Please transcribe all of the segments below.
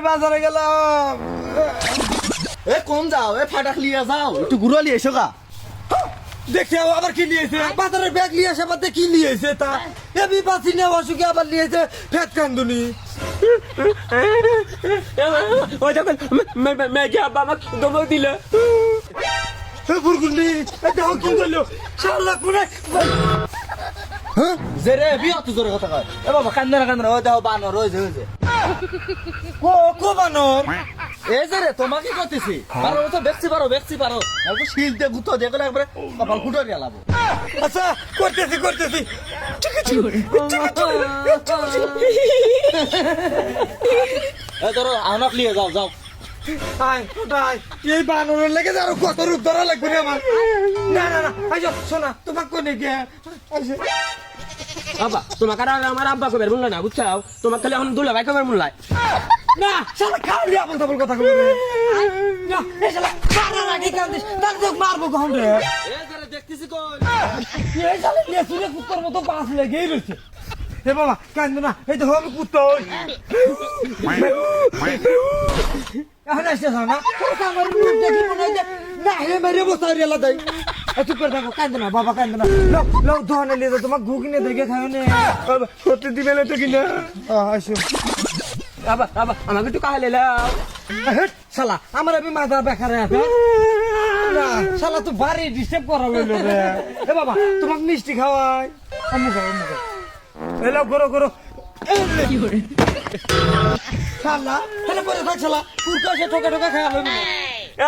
বাজারে গেলাম। এ কম যাও, এ ফাটাক লিয়া যাও, একটু গুড়ো লিয়ে এসো গা। দেখে আবার কি নিয়েছে বাজারের ব্যাগ নিয়ে আসে আবার কি নিয়েছে তা এবি পাচ্ছি না অসুখে আবার নিয়েছে ফেট কান্দুনি। ওই যখন মেঘে আব্বা আমাকে দমক দিল। ফুরগুন্ডি দেখো কি করলো শালা কোনে। হ্যাঁ যে রে বিয়া তো জোরে কথা কয়। এ বাবা কান্দনা ওই দেখো বানর ওই যে কো বানর এই যে রে তোমাকে কইতেছি পারো তো বেচছি পারো একটু শিল দিয়ে গুতো দিয়ে গেলে একবারে কপাল ফুটো দিয়ে লাভ। আচ্ছা করতেছি এ ধরো আনক লিয়ে যাও আয় ওটাই এই বানরের লেগে আরো কত রূপ ধরা লাগবে রে আমার। না আইসো শোনা তোমাকে কোনে গে আইসো আব্বা তোমাকে আর আমার আব্বা কবের মূল্য না বুঝছাও, তোমাকে খালি এখন দুলা ভাই কবের মূল্যায় না শালা খালি আপন তাপল কথা কইবে না এই শালা মারা লাগি কান্দিস তার তো মারবো কখন রে। এ ধরে দেখতেছি কই এই শালা লেসুরে কুত্তার মতো পাঁচ লেগেই রইছে। এ বাবা কান্দো না এই তো আমি কুত্তা হই এখন আসছে না আমার মুখ দেখি মনে হয় না হে মেরে বসাই রেলা দেই। চুপ করে থাকো কান্দো না বাবা কান্দো না লও দোকানে নিয়ে যাও তোমার ঘুগনে দেখে খাও না সত্যি দিবে না তো কিনা আসো। আব্বা আমাকে একটু কাহালে লাও। হেট শালা আমার আমি মাথা বেকারে আছে না শালা তো বাড়ি ডিস্টার্ব করা হইলো রে। এ বাবা তোমাকে মিষ্টি খাওয়াই আম্মু খাও এলো করো শালা তাহলে পরে থাক শালা কুরকা সে ঠোকা খাওয়া হইলো।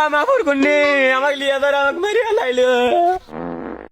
আমার ফুরকুন্নি আমাকে লিয়ে ধরে আমাকে মেরে লাইলো।